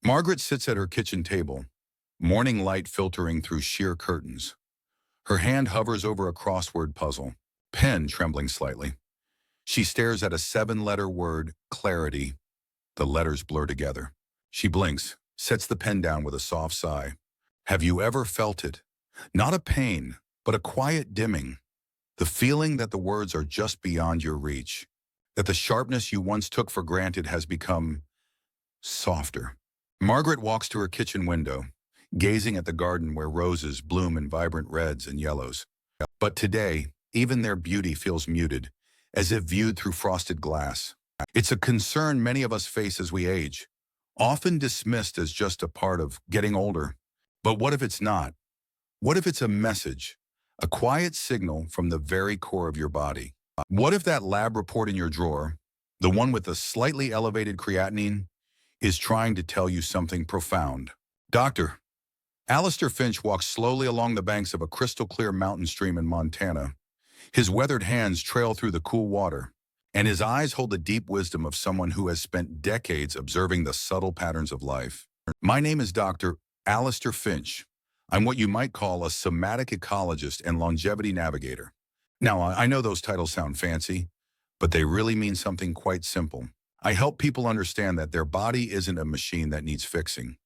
Margaret sits at her kitchen table, morning light filtering through sheer curtains. Her hand hovers over a crossword puzzle, pen trembling slightly. She stares at a 7-letter word, clarity. The letters blur together. She blinks, sets the pen down with a soft sigh. Have you ever felt it? Not a pain, but a quiet dimming. The feeling that the words are just beyond your reach. That the sharpness you once took for granted has become softer. Margaret walks to her kitchen window, gazing at the garden where roses bloom in vibrant reds and yellows. But today, even their beauty feels muted, as if viewed through frosted glass. It's a concern many of us face as we age, often dismissed as just a part of getting older. But what if it's not? What if it's a message, a quiet signal from the very core of your body? What if that lab report in your drawer, the one with the slightly elevated creatinine, is trying to tell you something profound? Doctor, Alistair Finch walks slowly along the banks of a crystal-clear mountain stream in Montana. His weathered hands trail through the cool water, and his eyes hold the deep wisdom of someone who has spent decades observing the subtle patterns of life. My name is Dr. Alistair Finch. I'm what you might call a somatic ecologist and longevity navigator. Now, I know those titles sound fancy, but they really mean something quite simple. I help people understand that their body isn't a machine that needs fixing.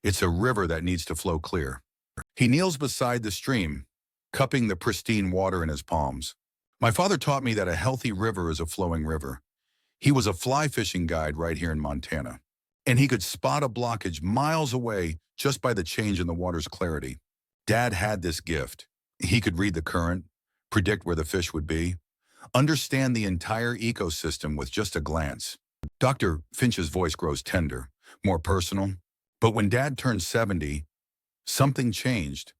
It's a river that needs to flow clear. He kneels beside the stream, cupping the pristine water in his palms. My father taught me that a healthy river is a flowing river. He was a fly fishing guide right here in Montana, and he could spot a blockage miles away just by the change in the water's clarity. Dad had this gift. He could read the current, predict where the fish would be, understand the entire ecosystem with just a glance. Dr. Finch's voice grows tender, more personal. But when Dad turned 70, something changed.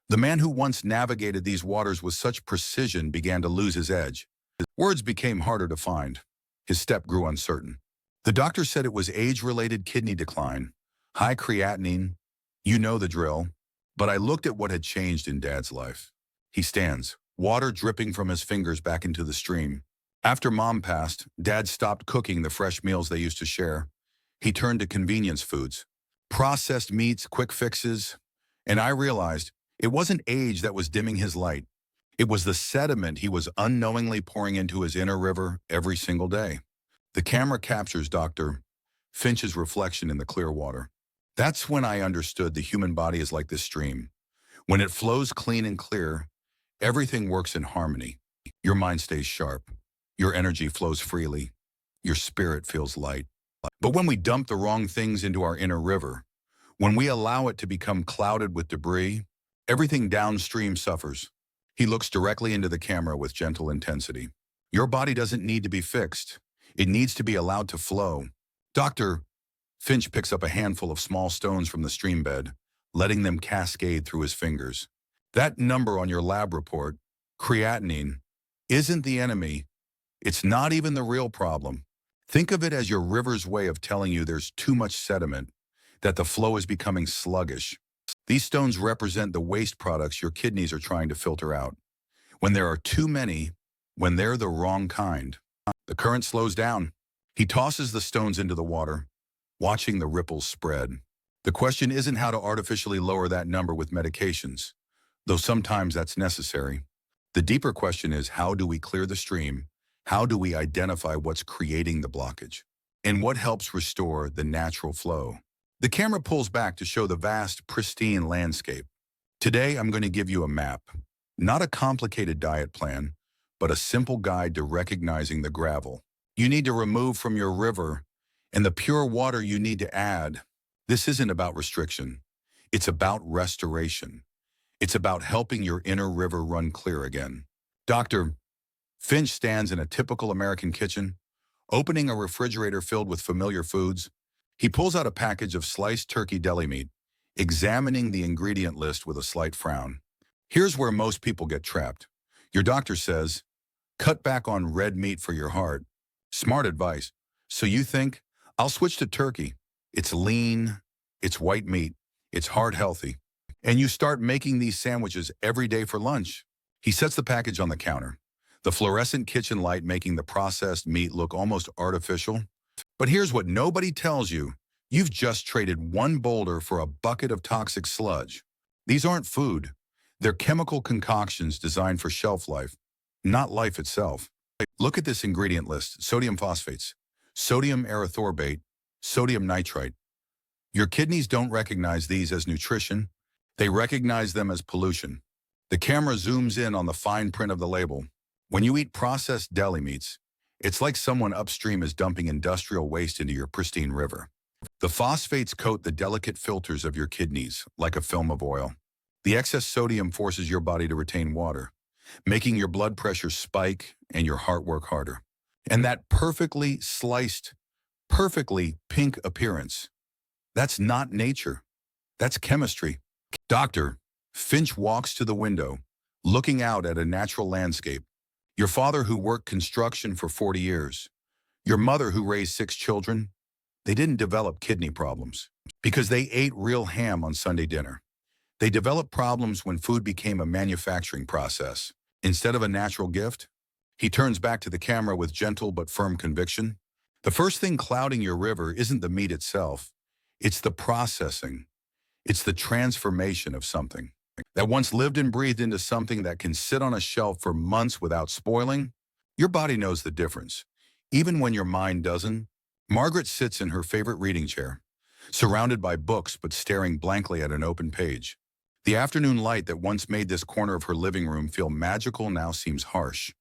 The man who once navigated these waters with such precision began to lose his edge. His words became harder to find. His step grew uncertain. The doctor said it was age-related kidney decline, high creatinine, you know the drill. But I looked at what had changed in Dad's life. He stands, water dripping from his fingers back into the stream. After Mom passed, Dad stopped cooking the fresh meals they used to share. He turned to convenience foods, processed meats, quick fixes, and I realized it wasn't age that was dimming his light. It was the sediment he was unknowingly pouring into his inner river every single day. The camera captures Dr. Finch's reflection in the clear water. That's when I understood the human body is like this stream. When it flows clean and clear, everything works in harmony. Your mind stays sharp. Your energy flows freely. Your spirit feels light. But when we dump the wrong things into our inner river, when we allow it to become clouded with debris, everything downstream suffers. He looks directly into the camera with gentle intensity. Your body doesn't need to be fixed. It needs to be allowed to flow. Dr. Finch picks up a handful of small stones from the stream bed, letting them cascade through his fingers. That number on your lab report, creatinine, isn't the enemy. It's not even the real problem. Think of it as your river's way of telling you there's too much sediment, that the flow is becoming sluggish. These stones represent the waste products your kidneys are trying to filter out. When there are too many, when they're the wrong kind, the current slows down. He tosses the stones into the water, watching the ripples spread. The question isn't how to artificially lower that number with medications, though sometimes that's necessary. The deeper question is, how do we clear the stream? How do we identify what's creating the blockage? And what helps restore the natural flow? The camera pulls back to show the vast, pristine landscape. Today, I'm going to give you a map. Not a complicated diet plan, but a simple guide to recognizing the gravel you need to remove from your river and the pure water you need to add. This isn't about restriction. It's about restoration. It's about helping your inner river run clear again. Dr. Finch stands in a typical American kitchen, opening a refrigerator filled with familiar foods. He pulls out a package of sliced turkey deli meat, examining the ingredient list with a slight frown. Here's where most people get trapped. Your doctor says, cut back on red meat for your heart. Smart advice. So you think, I'll switch to turkey. It's lean, it's white meat, it's heart healthy. And you start making these sandwiches every day for lunch. He sets the package on the counter, the fluorescent kitchen light making the processed meat look almost artificial. But here's what nobody tells you You've just traded one boulder for a bucket of toxic sludge. These aren't food. They're chemical concoctions designed for shelf life, not life itself. Look at this ingredient list: sodium phosphates, sodium erythorbate, sodium nitrite. Your kidneys don't recognize these as nutrition. They recognize them as pollution. The camera zooms in on the fine print of the label. When you eat processed deli meats, it's like someone upstream is dumping industrial waste into your pristine river. The phosphates coat the delicate filters of your kidneys like a film of oil. The excess sodium forces your body to retain water, making your blood pressure spike and your heart work harder. And that perfectly sliced, perfectly pink appearance, that's not nature. That's chemistry. Doctor, Finch walks to the window, looking out at a natural landscape. Your father who worked construction for 40 years. Your mother who raised 6 children. They didn't develop kidney problems because they ate real ham on Sunday dinner. They developed problems when food became a manufacturing process. Instead of a natural gift, he turns back to the camera with gentle but firm conviction. The first thing clouding your river isn't the meat itself. It's the processing. It's the transformation of something that once lived and breathed into something that can sit on a shelf for months without spoiling. Your body knows the difference, even when your mind doesn't. Margaret sits in her favorite reading chair, surrounded by books but staring blankly at an open page. The afternoon light that once made this corner of her living room feel magical now seems harsh,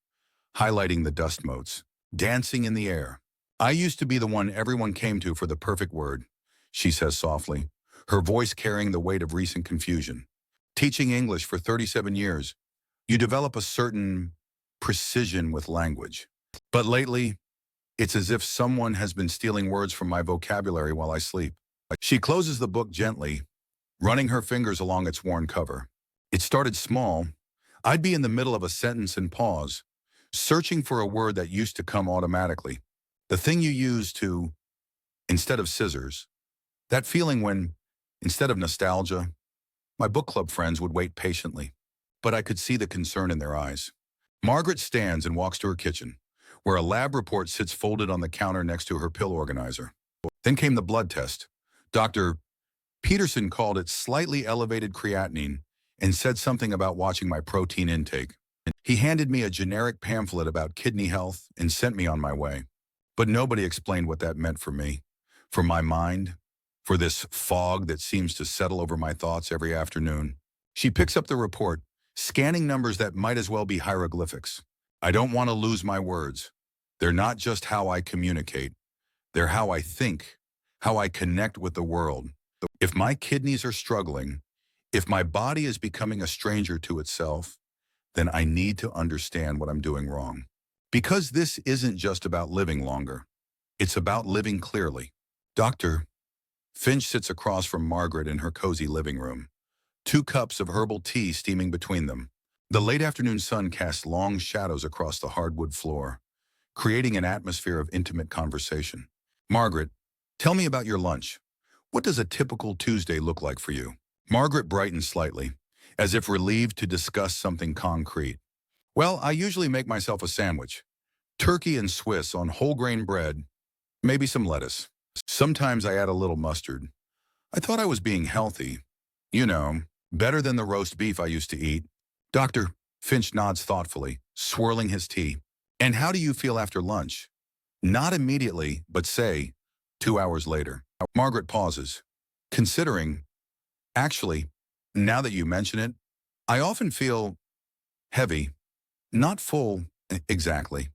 highlighting the dust motes, dancing in the air. I used to be the one everyone came to for the perfect word, she says softly, her voice carrying the weight of recent confusion. Teaching English for 37 years, you develop a certain precision with language. But lately, it's as if someone has been stealing words from my vocabulary while I sleep. She closes the book gently, running her fingers along its worn cover. It started small. I'd be in the middle of a sentence and pause, searching for a word that used to come automatically. The thing you use to, instead of scissors. That feeling when, instead of nostalgia, my book club friends would wait patiently. But I could see the concern in their eyes. Margaret stands and walks to her kitchen, where a lab report sits folded on the counter next to her pill organizer. Then came the blood test. Dr. Peterson called it slightly elevated creatinine and said something about watching my protein intake. He handed me a generic pamphlet about kidney health and sent me on my way. But nobody explained what that meant for me, for my mind, for this fog that seems to settle over my thoughts every afternoon. She picks up the report, scanning numbers that might as well be hieroglyphics. I don't want to lose my words. They're not just how I communicate. They're how I think, how I connect with the world. If my kidneys are struggling, if my body is becoming a stranger to itself, then I need to understand what I'm doing wrong. Because this isn't just about living longer. It's about living clearly. Dr. Finch sits across from Margaret in her cozy living room, 2 cups of herbal tea steaming between them. The late afternoon sun casts long shadows across the hardwood floor, creating an atmosphere of intimate conversation. Margaret, tell me about your lunch. What does a typical Tuesday look like for you? Margaret brightens slightly, as if relieved to discuss something concrete. Well, I usually make myself a sandwich. Turkey and Swiss on whole grain bread, maybe some lettuce. Sometimes I add a little mustard. I thought I was being healthy. You know, better than the roast beef I used to eat. Dr. Finch nods thoughtfully, swirling his tea. And how do you feel after lunch? Not immediately, but say, 2 hours later. Margaret pauses, considering, actually, now that you mention it, I often feel heavy, not full exactly,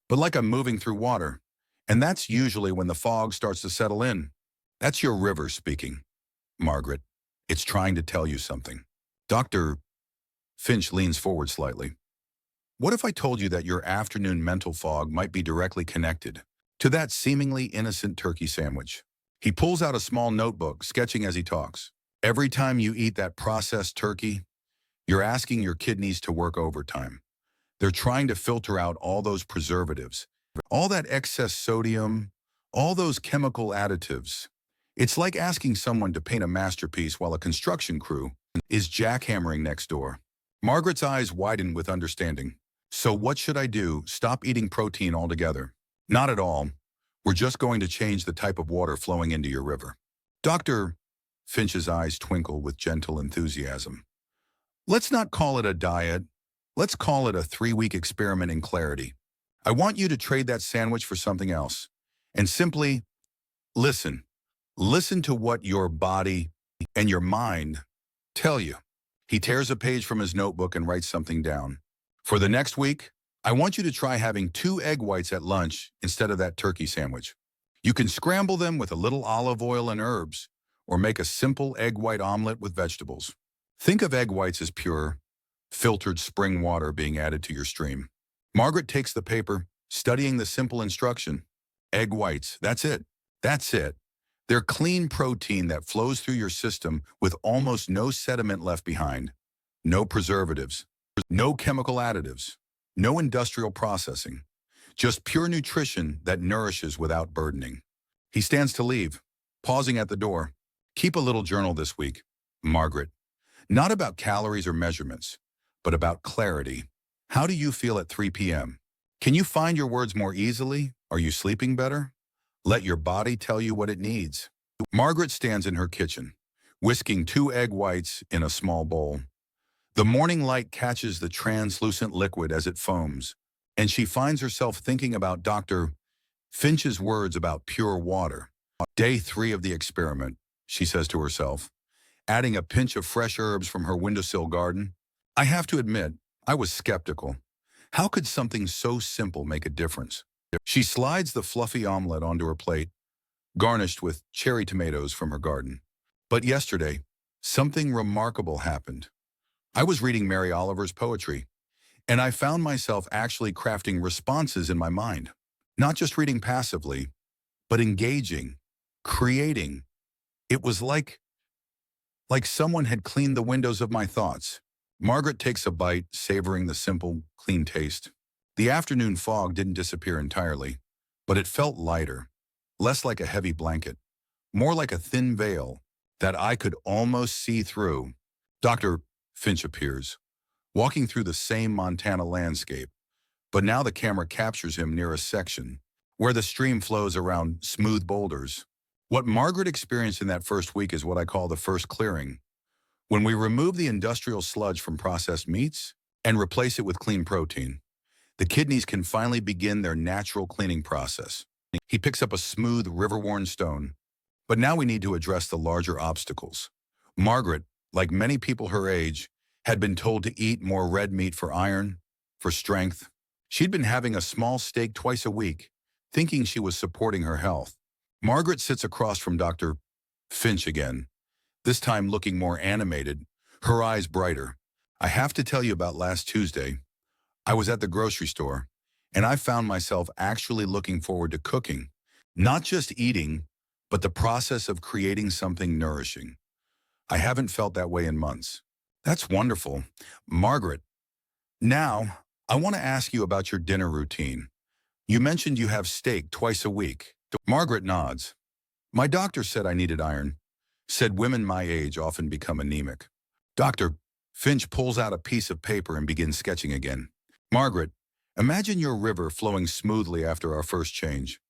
but like I'm moving through water. And that's usually when the fog starts to settle in. That's your river speaking, Margaret. It's trying to tell you something. Dr. Finch leans forward slightly. What if I told you that your afternoon mental fog might be directly connected to that seemingly innocent turkey sandwich? He pulls out a small notebook, sketching as he talks. Every time you eat that processed turkey, you're asking your kidneys to work overtime. They're trying to filter out all those preservatives, all that excess sodium, all those chemical additives. It's like asking someone to paint a masterpiece while a construction crew is jackhammering next door. Margaret's eyes widen with understanding. So what should I do? Stop eating protein altogether? Not at all. We're just going to change the type of water flowing into your river. Dr. Finch's eyes twinkle with gentle enthusiasm. Let's not call it a diet. Let's call it a 3-week experiment in clarity. I want you to trade that sandwich for something else. And simply listen. Listen to what your body and your mind tell you. He tears a page from his notebook and writes something down. For the next week, I want you to try having 2 egg whites at lunch instead of that turkey sandwich. You can scramble them with a little olive oil and herbs, or make a simple egg white omelet with vegetables. Think of egg whites as pure, filtered spring water being added to your stream. Margaret takes the paper, studying the simple instruction. Egg whites, that's it. That's it. They're clean protein that flows through your system with almost no sediment left behind. No preservatives, no chemical additives, no industrial processing. Just pure nutrition that nourishes without burdening. He stands to leave, pausing at the door. Keep a little journal this week, Margaret. Not about calories or measurements, but about clarity. How do you feel at 3 p.m.? Can you find your words more easily? Are you sleeping better? Let your body tell you what it needs. Margaret stands in her kitchen, whisking 2 egg whites in a small bowl. The morning light catches the translucent liquid as it foams, and she finds herself thinking about Dr. Finch's words about pure water. Day 3 of the experiment, she says to herself, adding a pinch of fresh herbs from her windowsill garden. I have to admit, I was skeptical. How could something so simple make a difference? She slides the fluffy omelet onto her plate, garnished with cherry tomatoes from her garden. But yesterday, something remarkable happened. I was reading Mary Oliver's poetry, and I found myself actually crafting responses in my mind. Not just reading passively, but engaging, creating. It was like someone had cleaned the windows of my thoughts. Margaret takes a bite, savoring the simple, clean taste. The afternoon fog didn't disappear entirely, but it felt lighter, less like a heavy blanket, more like a thin veil that I could almost see through. Dr. Finch appears, walking through the same Montana landscape, but now the camera captures him near a section where the stream flows around smooth boulders. What Margaret experienced in that first week is what I call the first clearing. When we remove the industrial sludge from processed meats and replace it with clean protein, the kidneys can finally begin their natural cleaning process. He picks up a smooth, river-worn stone. But now we need to address the larger obstacles. Margaret, like many people her age, had been told to eat more red meat for iron, for strength. She'd been having a small steak twice a week, thinking she was supporting her health. Margaret sits across from Dr. Finch again, this time looking more animated, her eyes brighter. I have to tell you about last Tuesday. I was at the grocery store, and I found myself actually looking forward to cooking. Not just eating, but the process of creating something nourishing. I haven't felt that way in months. That's wonderful. Margaret, now I want to ask you about your dinner routine. You mentioned you have steak twice a week. Margaret nods. My doctor said I needed iron. Said women my age often become anemic. Dr. Finch pulls out a piece of paper and begins sketching again. Margaret, imagine your river flowing smoothly after our first change.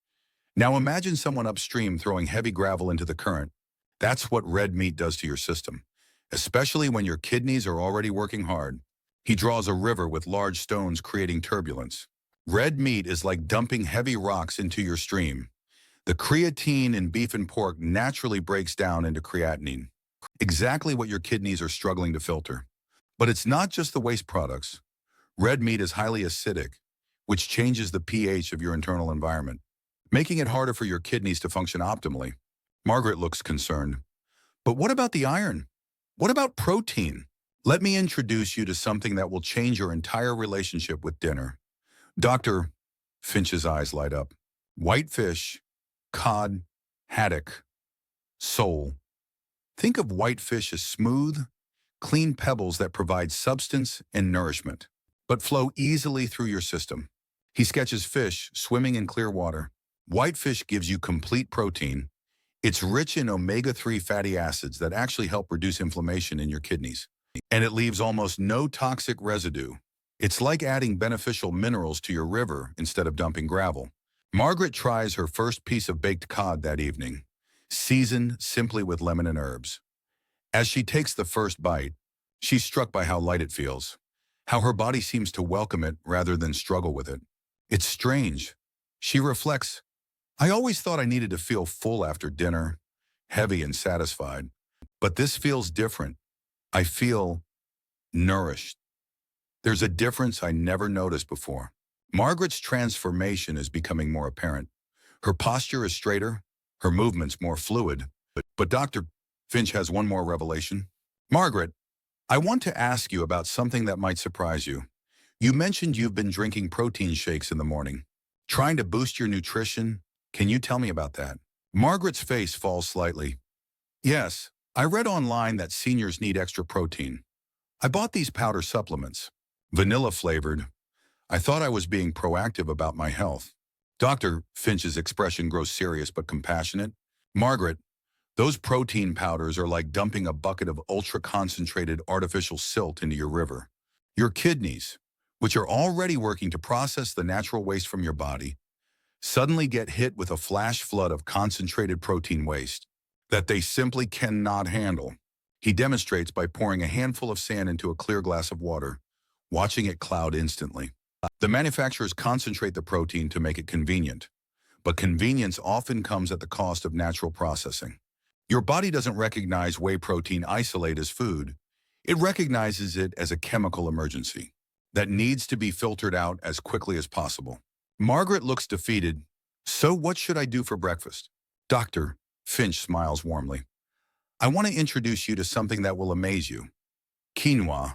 Now imagine someone upstream throwing heavy gravel into the current. That's what red meat does to your system, especially when your kidneys are already working hard. He draws a river with large stones creating turbulence. Red meat is like dumping heavy rocks into your stream. The creatine in beef and pork naturally breaks down into creatinine, exactly what your kidneys are struggling to filter. But it's not just the waste products. Red meat is highly acidic, which changes the pH of your internal environment, making it harder for your kidneys to function optimally. Margaret looks concerned. But what about the iron? What about protein? Let me introduce you to something that will change your entire relationship with dinner. Dr. Finch's eyes light up. Whitefish, cod, haddock, sole. Think of whitefish as smooth, clean pebbles that provide substance and nourishment, but flow easily through your system. He sketches fish swimming in clear water. Whitefish gives you complete protein. It's rich in omega-3 fatty acids that actually help reduce inflammation in your kidneys. And it leaves almost no toxic residue. It's like adding beneficial minerals to your river instead of dumping gravel. Margaret tries her first piece of baked cod that evening, seasoned simply with lemon and herbs. As she takes the first bite, she's struck by how light it feels, how her body seems to welcome it rather than struggle with it. It's strange. She reflects, I always thought I needed to feel full after dinner, heavy and satisfied. But this feels different. I feel nourished. There's a difference I never noticed before. Margaret's transformation is becoming more apparent. Her posture is straighter, her movements more fluid. But Dr. Finch has one more revelation. Margaret, I want to ask you about something that might surprise you. You mentioned you've been drinking protein shakes in the morning, trying to boost your nutrition. Can you tell me about that? Margaret's face falls slightly. Yes, I read online that seniors need extra protein. I bought these powder supplements, vanilla flavored. I thought I was being proactive about my health. Dr. Finch's expression grows serious but compassionate. Margaret, those protein powders are like dumping a bucket of ultra-concentrated artificial silt into your river. Your kidneys, which are already working to process the natural waste from your body, suddenly get hit with a flash flood of concentrated protein waste that they simply cannot handle. He demonstrates by pouring a handful of sand into a clear glass of water, watching it cloud instantly. The manufacturers concentrate the protein to make it convenient, but convenience often comes at the cost of natural processing. Your body doesn't recognize whey protein isolate as food. It recognizes it as a chemical emergency that needs to be filtered out as quickly as possible. Margaret looks defeated. So what should I do for breakfast? Dr. Finch smiles warmly. I want to introduce you to something that will amaze you. Quinoa.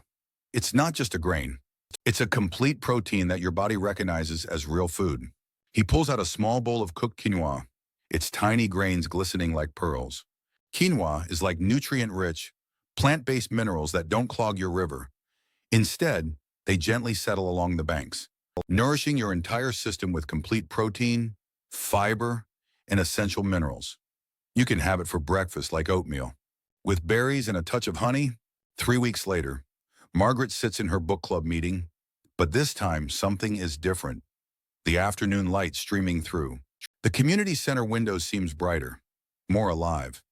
It's not just a grain. It's a complete protein that your body recognizes as real food. He pulls out a small bowl of cooked quinoa, its tiny grains glistening like pearls. Quinoa is like nutrient-rich, plant-based minerals that don't clog your river. Instead, they gently settle along the banks, nourishing your entire system with complete protein, fiber, and essential minerals. You can have it for breakfast like oatmeal. With berries and a touch of honey, 3 weeks later, Margaret sits in her book club meeting, but this time something is different. The afternoon light streaming through. The community center window seems brighter, more alive.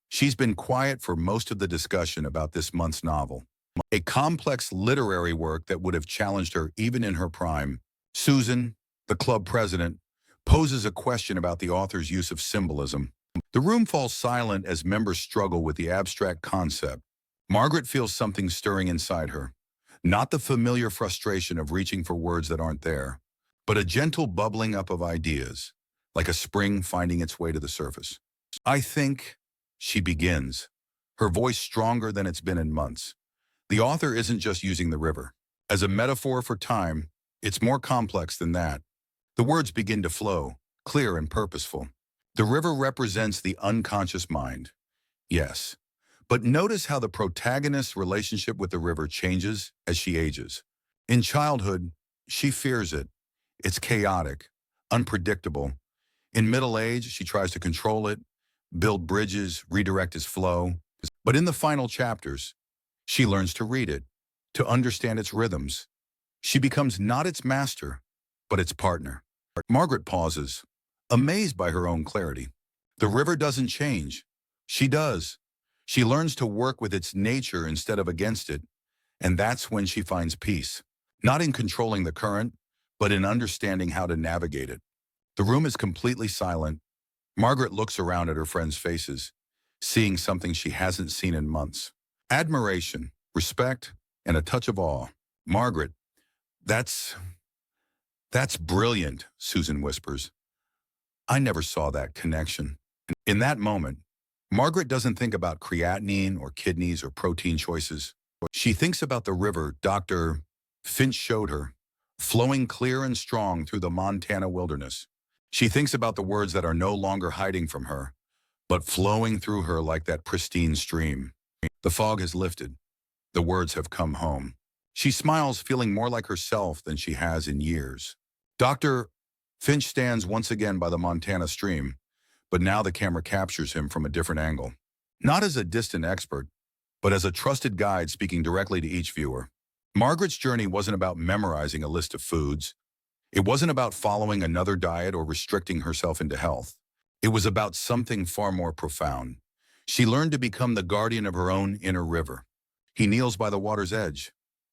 She's been quiet for most of the discussion about this month's novel, a complex literary work that would have challenged her even in her prime. Susan, the club president, poses a question about the author's use of symbolism. The room falls silent as members struggle with the abstract concept. Margaret feels something stirring inside her, not the familiar frustration of reaching for words that aren't there, but a gentle bubbling up of ideas, like a spring finding its way to the surface. I think, she begins, her voice stronger than it's been in months. The author isn't just using the river as a metaphor for time. It's more complex than that. The words begin to flow, clear and purposeful. The river represents the unconscious mind. Yes. But notice how the protagonist's relationship with the river changes as she ages. In childhood, she fears it. It's chaotic, unpredictable. In middle age, she tries to control it, build bridges, redirect its flow. But in the final chapters, she learns to read it, to understand its rhythms. She becomes not its master, but its partner. Margaret pauses, amazed by her own clarity. The river doesn't change. She does. She learns to work with its nature instead of against it, and that's when she finds peace. Not in controlling the current, but in understanding how to navigate it. The room is completely silent. Margaret looks around at her friends' faces, seeing something she hasn't seen in months. Admiration, respect, and a touch of awe. Margaret, that's brilliant, Susan whispers. I never saw that connection. In that moment, Margaret doesn't think about creatinine or kidneys or protein choices. She thinks about the river Dr. Finch showed her, flowing clear and strong through the Montana wilderness. She thinks about the words that are no longer hiding from her, but flowing through her like that pristine stream. The fog has lifted. The words have come home. She smiles, feeling more like herself than she has in years. Dr. Finch stands once again by the Montana stream, but now the camera captures him from a different angle. Not as a distant expert, but as a trusted guide speaking directly to each viewer. Margaret's journey wasn't about memorizing a list of foods. It wasn't about following another diet or restricting herself into health. It was about something far more profound. She learned to become the guardian of her own inner river. He kneels by the water's edge,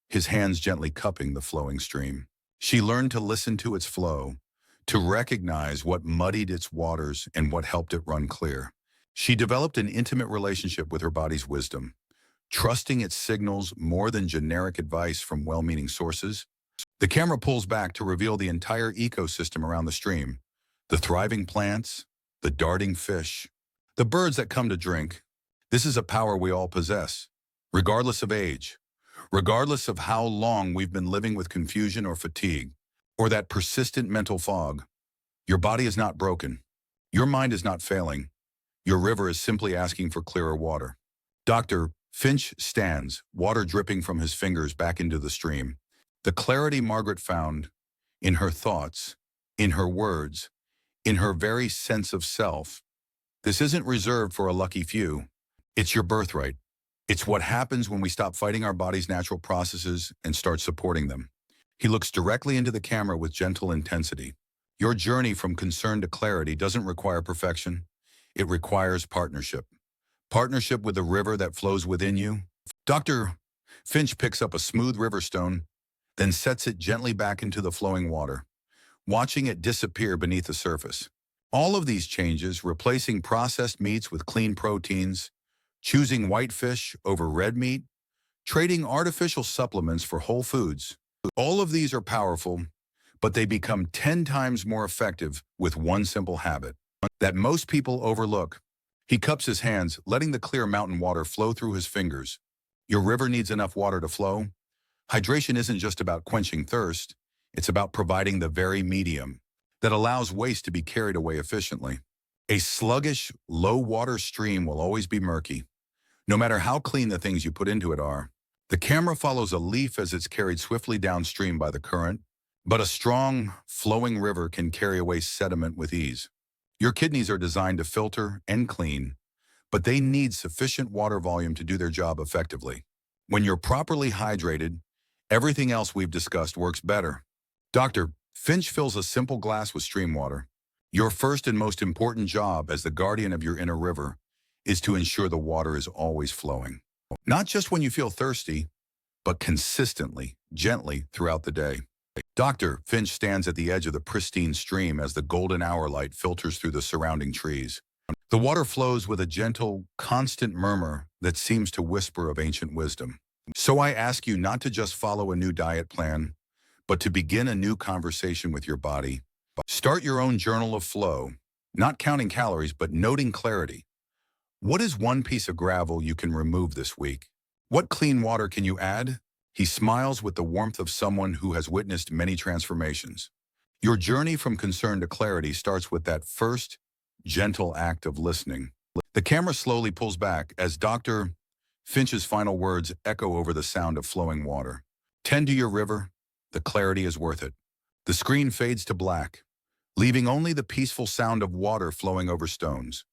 his hands gently cupping the flowing stream. She learned to listen to its flow, to recognize what muddied its waters and what helped it run clear. She developed an intimate relationship with her body's wisdom, trusting its signals more than generic advice from well-meaning sources. The camera pulls back to reveal the entire ecosystem around the stream, the thriving plants, the darting fish, the birds that come to drink. This is a power we all possess, regardless of age, regardless of how long we've been living with confusion or fatigue, or that persistent mental fog. Your body is not broken. Your mind is not failing. Your river is simply asking for clearer water. Dr. Finch stands, water dripping from his fingers back into the stream. The clarity Margaret found in her thoughts, in her words, in her very sense of self. This isn't reserved for a lucky few. It's your birthright. It's what happens when we stop fighting our body's natural processes and start supporting them. He looks directly into the camera with gentle intensity. Your journey from concern to clarity doesn't require perfection. It requires partnership. Partnership with the river that flows within you. Dr. Finch picks up a smooth river stone, then sets it gently back into the flowing water, watching it disappear beneath the surface. All of these changes, replacing processed meats with clean proteins, choosing white fish over red meat, trading artificial supplements for whole foods, all of these are powerful, but they become 10 times more effective with one simple habit that most people overlook. He cups his hands, letting the clear mountain water flow through his fingers. Your river needs enough water to flow. Hydration isn't just about quenching thirst. It's about providing the very medium that allows waste to be carried away efficiently. A sluggish, low-water stream will always be murky, no matter how clean the things you put into it are. The camera follows a leaf as it's carried swiftly downstream by the current, but a strong, flowing river can carry away sediment with ease. Your kidneys are designed to filter and clean, but they need sufficient water volume to do their job effectively. When you're properly hydrated, everything else we've discussed works better. Dr. Finch fills a simple glass with stream water. Your first and most important job as the guardian of your inner river is to ensure the water is always flowing. Not just when you feel thirsty, but consistently, gently throughout the day. Dr. Finch stands at the edge of the pristine stream as the golden hour light filters through the surrounding trees. The water flows with a gentle, constant murmur that seems to whisper of ancient wisdom. So I ask you not to just follow a new diet plan, but to begin a new conversation with your body. Start your own journal of flow, not counting calories, but noting clarity. What is one piece of gravel you can remove this week? What clean water can you add? He smiles with the warmth of someone who has witnessed many transformations. Your journey from concern to clarity starts with that first, gentle act of listening. The camera slowly pulls back as Dr. Finch's final words echo over the sound of flowing water. Tend to your river. The clarity is worth it. The screen fades to black, leaving only the peaceful sound of water flowing over stones.